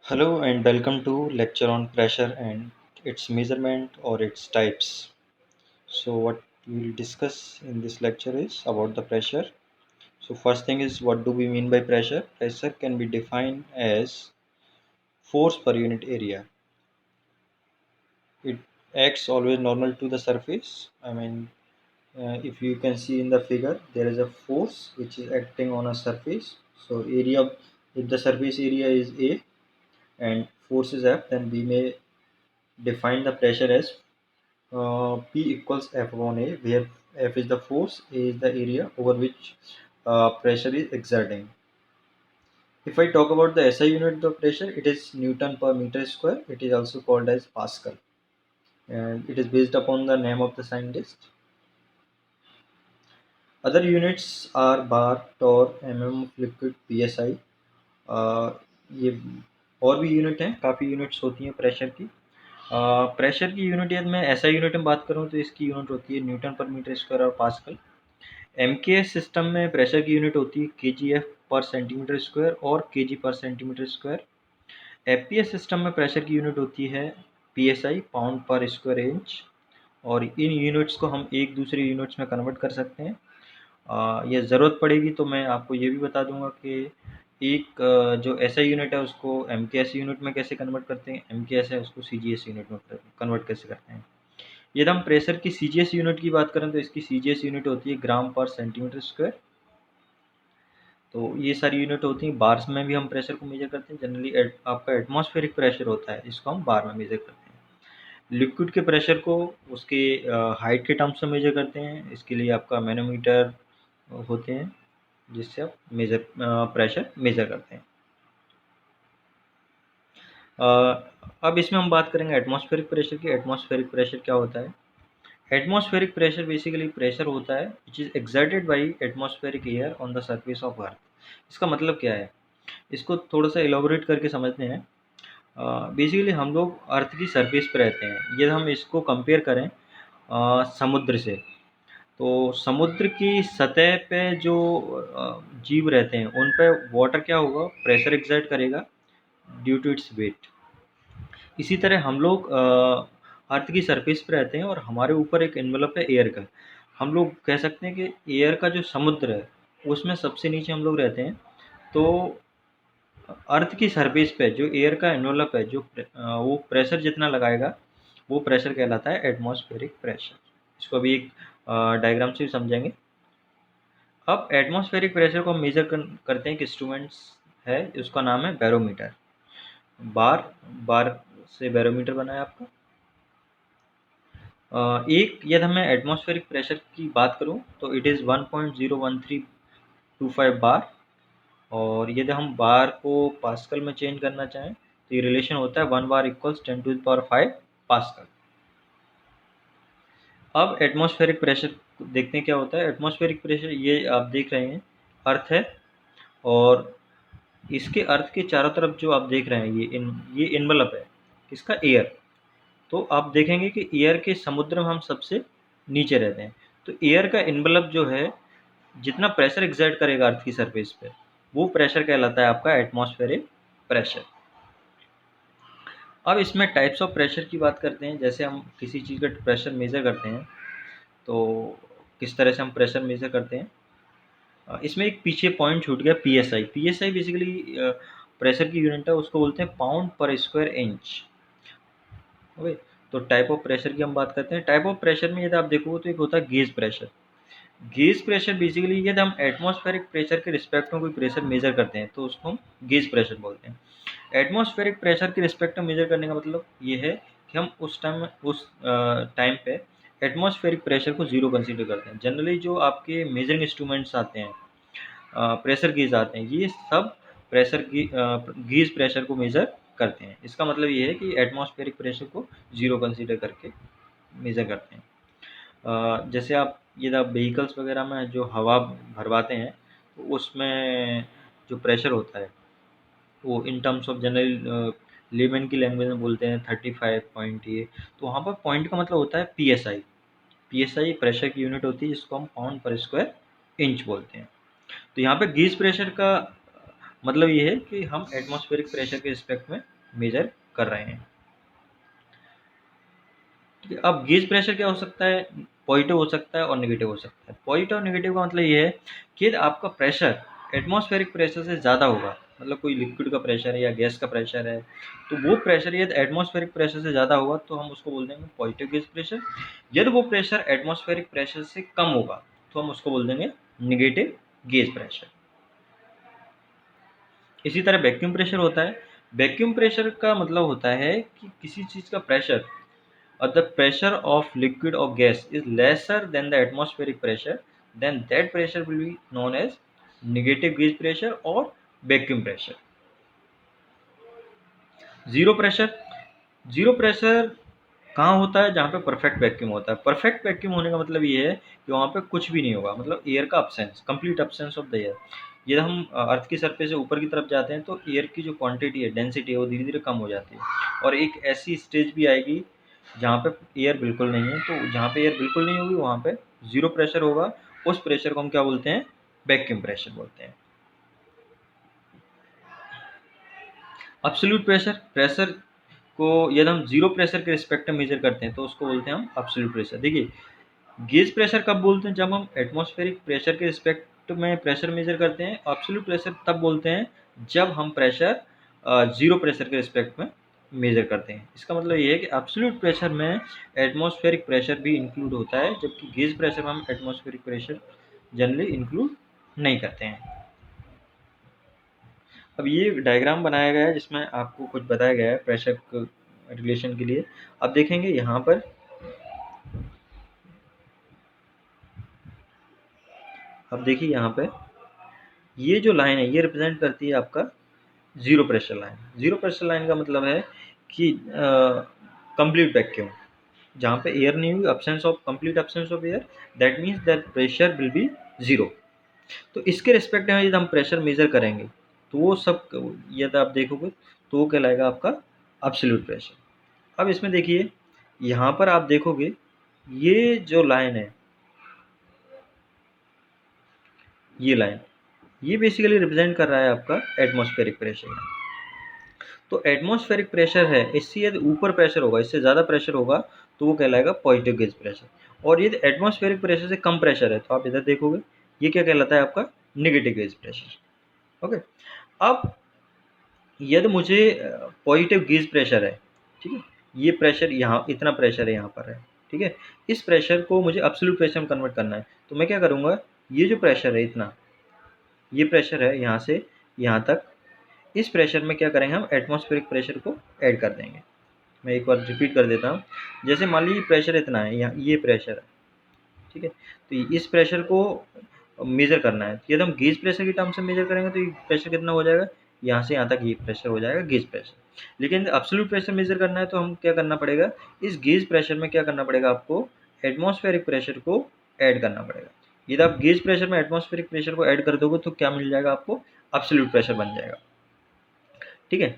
Hello and welcome to lecture on pressure and its measurement or its types. So what we will discuss in this lecture is about the pressure. So first thing is, what do we mean by pressure? Pressure can be defined as force per unit area. It acts always normal to the surface. If you can see in the figure, there is a force which is acting on a surface. So area, if the surface area is A and force is F, then we may define the pressure as P equals F upon A, where F is the force, A is the area over which pressure is exerting. If I talk about the SI unit of pressure, it is Newton per meter square. It is also called as Pascal, and it is based upon the name of the scientist. Other units are bar, torr, mm of liquid, psi. ये और भी unit हैं, काफ़ी units होती हैं pressure की। Pressure की unit यदि मैं ऐसा यूनिट में बात करूँ तो इसकी यूनिट होती है न्यूटन पर मीटर स्क्वायर और पास्कल। एमकेएस सिस्टम में प्रेशर की यूनिट होती है केजीएफ पर सेंटीमीटर स्क्वायर और केजी पर सेंटीमीटर स्क्वायर। एफपीएस सिस्टम में प्रेशर की यूनिट होती है पीएसआई, पाउंड पर स्क्वायर इंच। और इन यूनिट्स को हम एक दूसरे यूनिट्स में कन्वर्ट कर सकते हैं। यह ज़रूरत पड़ेगी तो मैं आपको ये भी बता दूंगा कि एक जो एसआई यूनिट है उसको एमकेएस यूनिट में कैसे कन्वर्ट करते हैं, एमकेएस है उसको सीजीएस यूनिट में कन्वर्ट कैसे करते हैं। यदि हम प्रेशर की सीजीएस यूनिट की बात करें तो इसकी सीजीएस यूनिट होती है ग्राम पर सेंटीमीटर स्क्वायर। तो ये सारी यूनिट होती हैं। बार्स में भी हम प्रेशर को मेजर करते हैं। जनरली आपका एटमॉस्फेरिक प्रेशर होता है, इसको हम बार में मेजर करते हैं। लिक्विड के प्रेशर को उसके हाइट के टर्म्स में मेजर करते हैं। इसके लिए आपका मैनोमीटर होते हैं जिससे आप प्रेशर मेजर करते हैं। अब इसमें हम बात करेंगे एटमॉस्फेरिक प्रेशर की। एटमॉस्फेरिक प्रेशर क्या होता है? एटमॉस्फेरिक प्रेशर बेसिकली प्रेशर होता है which is exerted by atmospheric air on the surface of earth. इसका मतलब क्या है, इसको थोड़ा सा एलोबरेट करके समझते हैं। बेसिकली हम लोग अर्थ की सरफेस पे रहते हैं। यदि हम इसको कंपेयर करें समुद्र से, तो समुद्र की सतह पे जो जीव रहते हैं उन पे वाटर क्या होगा, प्रेशर एक्सर्ट करेगा ड्यू टू इट्स वेट। इसी तरह हम लोग अर्थ की सरफेस पे रहते हैं और हमारे ऊपर एक एनवेलप है एयर का। हम लोग कह सकते हैं कि एयर का जो समुद्र है उसमें सबसे नीचे हम लोग रहते हैं। तो अर्थ की सरफेस पे जो एयर का एनवेलप है, वो प्रेशर जितना लगाएगा वो प्रेशर कहलाता है एटमॉस्फेरिक प्रेशर। इसको अभी एक डायग्राम से समझेंगे। अब एटमॉस्फेरिक प्रेशर को हम मेजर करते हैं। एक इंस्ट्रूमेंट्स है, उसका नाम है बैरोमीटर। बार बार से बैरोमीटर बना है आपका। एक यदि मैं एटमॉस्फेरिक प्रेशर की बात करूं तो इट इज़ 1.01325 बार। और यदि हम बार को पास्कल में चेंज करना चाहें तो ये रिलेशन होता है 1 बार इक्वल्स 10⁵ पास्कल। अब एटमॉस्फेरिक प्रेशर देखते हैं क्या होता है। एटमॉस्फेरिक प्रेशर ये आप देख रहे हैं अर्थ है, और इसके अर्थ के चारों तरफ जो आप देख रहे हैं ये इन्वेलप है किसका, एयर। तो आप देखेंगे कि एयर के समुद्र में हम सबसे नीचे रहते हैं। तो एयर का इन्वेलप जो है जितना प्रेशर एक्सर्ट करेगा अर्थ की सरफेस पे, वो प्रेशर कहलाता है आपका एटमॉस्फेरिक प्रेशर। अब इसमें टाइप्स ऑफ प्रेशर की बात करते हैं। जैसे हम किसी चीज़ का प्रेशर मेज़र करते हैं तो किस तरह से हम प्रेशर मेज़र करते हैं। इसमें एक पीछे पॉइंट छूट गया, पीएसआई। पीएसआई बेसिकली प्रेशर की यूनिट है, उसको बोलते हैं पाउंड पर स्क्वायर इंच। ओके, तो टाइप ऑफ प्रेशर की हम बात करते हैं। टाइप ऑफ प्रेशर में यदि आप देखोगे तो एक होता है gauge pressure. Gauge pressure basically यदि हम एटमॉस्फेरिक प्रेशर के रिस्पेक्ट में कोई प्रेशर मेजर करते हैं तो उसको हम गेज प्रेशर बोलते हैं। एटमॉस्फेरिक प्रेशर के रिस्पेक्ट में मेजर करने का मतलब ये है कि हम उस टाइम पे एटमॉस्फेरिक प्रेशर को जीरो कंसीडर करते हैं। जनरली जो आपके मेजरिंग इंस्ट्रूमेंट्स आते हैं, प्रेशर गेज आते हैं, ये सब गेज प्रेशर को मेज़र करते हैं। इसका मतलब ये है कि एटमॉस्फेरिक प्रेशर को ज़ीरो कंसीडर करके मेज़र करते हैं। जैसे आप यदि आप व्हीकल्स वगैरह में जो हवा भरवाते हैं तो उसमें जो प्रेशर होता है वो in terms of general lemon की लैंग्वेज में बोलते हैं 35 पॉइंट ये। तो वहाँ पर पॉइंट का मतलब होता है पीएसआई। पीएसआई प्रेशर की यूनिट होती है जिसको हम पाउंड पर स्क्वायर इंच बोलते हैं। तो यहाँ पे गेज प्रेशर का मतलब ये है कि हम एटमॉस्फेरिक प्रेशर के रिस्पेक्ट में मेजर कर रहे हैं। ठीक है, अब गेज प्रेशर क्या हो सकता है, पॉजिटिव हो सकता है और नेगेटिव हो सकता है। पॉजिटिव और नेगेटिव का मतलब ये है कि यदि आपका प्रेशर एटमॉस्फेरिक प्रेशर से ज़्यादा होगा, मतलब कोई लिक्विड का प्रेशर है या गैस का प्रेशर है, तो वो प्रेशर यदि एटमॉस्फेरिक प्रेशर से ज़्यादा होगा तो हम उसको बोल देंगे पॉजिटिव गेज प्रेशर। यदि वो प्रेशर एटमॉस्फेरिक प्रेशर से कम होगा तो हम उसको बोल देंगे नेगेटिव गेज प्रेशर। इसी तरह वैक्यूम प्रेशर होता है। वैक्यूम प्रेशर का मतलब होता है कि किसी चीज़ का pressure or the pressure of liquid or gas is lesser than the atmospheric pressure, then that pressure will be known as negative gauge pressure or vacuum pressure. Zero pressure कहाँ होता है, जहाँ पे परफेक्ट वैक्यूम होता है। Perfect vacuum होने का मतलब ये है कि वहाँ पे कुछ भी नहीं होगा, मतलब एयर का absence, complete absence of the air. यदि हम अर्थ की सरफेस से ऊपर की तरफ जाते हैं तो एयर की जो क्वांटिटी है, डेंसिटी है, वो धीरे धीरे कम हो जाती है और एक ऐसी स्टेज भी आएगी जहाँ पे एयर बिल्कुल नहीं है। तो जहाँ पे एयर बिल्कुल नहीं होगी वहाँ पे जीरो प्रेशर होगा। उस प्रेशर को हम क्या बोलते हैं, वैक्यूम प्रेशर बोलते हैं। एब्सोल्यूट प्रेशर, प्रेशर को यदि हम जीरो प्रेशर के रिस्पेक्ट में मेजर करते हैं तो उसको बोलते हैं हम एब्सोल्यूट प्रेशर। देखिए, गेज प्रेशर कब बोलते हैं, जब हम एटमॉस्फेरिक प्रेशर के रिस्पेक्ट में प्रेशर मेजर करते हैं। एब्सोल्यूट प्रेशर तब बोलते हैं जब हम प्रेशर जीरो प्रेशर के रिस्पेक्ट में मेजर करते हैं। इसका मतलब ये है कि एब्सोल्यूट प्रेशर में एटमॉस्फेरिक प्रेशर भी इंक्लूड होता है, जबकि गेज प्रेशर में हम एटमॉस्फेरिक प्रेशर जनरली इंक्लूड नहीं करते हैं। अब ये डायग्राम बनाया गया है जिसमें आपको कुछ बताया गया है प्रेशर रिलेशन के लिए। अब देखेंगे यहाँ पर, अब देखिए यहाँ पे ये जो लाइन है ये रिप्रेजेंट करती है आपका zero pressure line. Zero pressure line का मतलब है कि कंप्लीट वैक्यूम, जहाँ पे एयर नहीं हुई, absence of, complete absence of air, that means that pressure will be zero. तो इसके रिस्पेक्ट में यदि हम प्रेशर मेजर करेंगे तो वो सब, यदि आप देखोगे तो वो कहलाएगा आपका एब्सोल्यूट प्रेशर। अब इसमें देखिए, यहाँ पर आप देखोगे ये जो लाइन है, ये लाइन, ये बेसिकली रिप्रेजेंट कर रहा है आपका एटमॉस्फेरिक प्रेशर। तो एटमॉस्फेरिक प्रेशर है, इससे यदि ऊपर प्रेशर होगा, इससे ज़्यादा प्रेशर होगा तो वो कहलाएगा पॉजिटिव गेज प्रेशर। और यदि एटमॉस्फेरिक प्रेशर से कम प्रेशर है तो आप इधर देखोगे ये क्या कहलाता है आपका नेगेटिव गेज प्रेशर। ओके, अब यदि मुझे पॉजिटिव गेज प्रेशर है, ठीक है, ये प्रेशर यहाँ इतना प्रेशर है यहाँ पर है, ठीक है, इस प्रेशर को मुझे एब्सोल्यूट प्रेशर में कन्वर्ट करना है। तो मैं क्या करूँगा, ये जो प्रेशर है इतना, ये प्रेशर है यहाँ से यहाँ तक, इस प्रेशर में क्या करेंगे हम एटमॉस्फेरिक प्रेशर को ऐड कर देंगे। मैं एक बार रिपीट कर देता हूँ। जैसे मान लीजिए प्रेशर इतना है, यहाँ ये प्रेशर है, ठीक है, तो इस प्रेशर को मेज़र करना है। यदि हम गेज प्रेशर की टर्म से मेज़र करेंगे तो ये प्रेशर कितना हो जाएगा, यहाँ से यहाँ तक ये प्रेशर हो जाएगा गेज प्रेशर। लेकिन एब्सोल्यूट प्रेशर मेज़र करना है तो हम क्या करना पड़ेगा, इस गेज प्रेशर में क्या करना पड़ेगा, आपको एटमॉस्फेरिक प्रेशर को ऐड करना पड़ेगा। यदि आप गेज प्रेशर में एटमॉस्फेरिक प्रेशर को ऐड कर दोगे तो क्या मिल जाएगा आपको, एब्सोल्यूट प्रेशर बन जाएगा। ठीक है,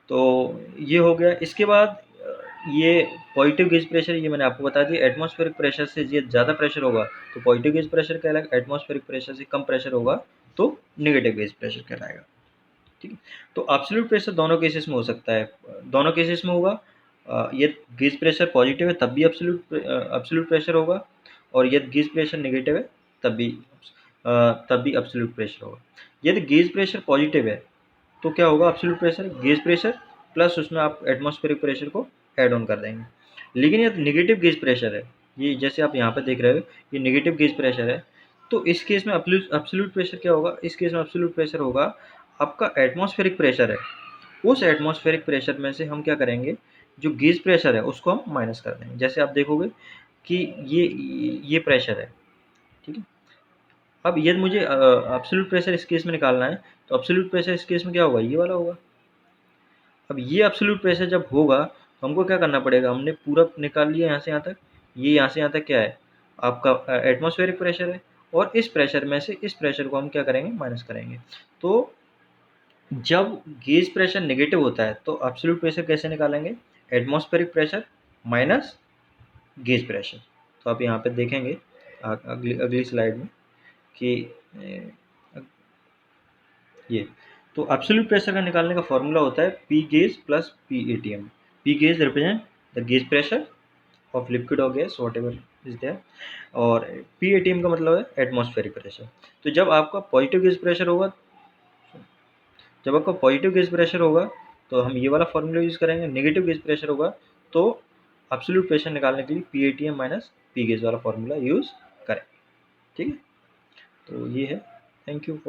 तो ये हो गया। इसके बाद ये पॉजिटिव गेज प्रेशर, ये मैंने आपको बता दिया, एटमॉस्फेरिक प्रेशर से ये ज़्यादा प्रेशर होगा तो पॉजिटिव गेज प्रेशर कहलाएगा, एटमॉस्फेरिक प्रेशर से कम प्रेशर होगा तो नेगेटिव गेज प्रेशर कहलाएगा। ठीक है, तो एब्सोल्यूट प्रेशर दोनों केसेस में हो सकता है, दोनों केसेस में होगा। ये गेज प्रेशर पॉजिटिव है तब भी एब्सोल्यूट प्रेशर होगा, और यदि गेज प्रेशर नेगेटिव है तब भी एब्सोल्यूट प्रेशर होगा। यदि गेज प्रेशर पॉजिटिव है तो क्या होगा, absolute pressure, gauge pressure plus उसमें आप एटमॉस्फेरिक प्रेशर को ऐड ऑन कर देंगे। लेकिन यदि नेगेटिव गेज प्रेशर है, ये जैसे आप यहाँ पे देख रहे हो ये नेगेटिव गेज प्रेशर है, तो इस केस में एब्सोल्यूट प्रेशर क्या होगा, इस केस में एब्सोल्यूट प्रेशर होगा आपका एटमॉस्फेरिक प्रेशर है, उस एटमॉस्फेरिक प्रेशर में से हम क्या करेंगे, जो गेज प्रेशर है उसको हम माइनस कर देंगे। जैसे आप देखोगे कि ये प्रेशर है, ठीक है। अब यदि मुझे एब्सोल्यूट प्रेशर इस केस में निकालना है तो एब्सोल्यूट प्रेशर इस केस में क्या होगा, ये वाला होगा। अब ये एब्सोल्यूट प्रेशर जब होगा तो हमको क्या करना पड़ेगा, हमने पूरा निकाल लिया यहाँ से यहाँ तक, ये यहाँ से यहाँ तक क्या है आपका एटमॉस्फेरिक प्रेशर है, और इस प्रेशर में से इस प्रेशर को हम क्या करेंगे, माइनस करेंगे। तो जब गेज प्रेशर नेगेटिव होता है तो एब्सोल्यूट प्रेशर कैसे निकालेंगे, atmospheric pressure minus gauge pressure. तो आप यहाँ पे देखेंगे अगली स्लाइड में कि ये तो एब्सोल्यूट प्रेशर का निकालने का फॉर्मूला होता है P gauge plus P ATM. P gauge represent the gauge pressure of liquid और gas whatever is there, और पी एटीएम का मतलब है एटमॉस्फेरिक प्रेशर। तो जब आपका पॉजिटिव गेज प्रेशर होगा तो हम ये वाला फॉर्मूला यूज़ करेंगे, नेगेटिव गेज प्रेशर होगा तो एब्सोल्यूट प्रेशर निकालने के लिए P ATM minus P gauge वाला फॉर्मूला यूज़ करें। ठीक है, तो ये है। Thank you.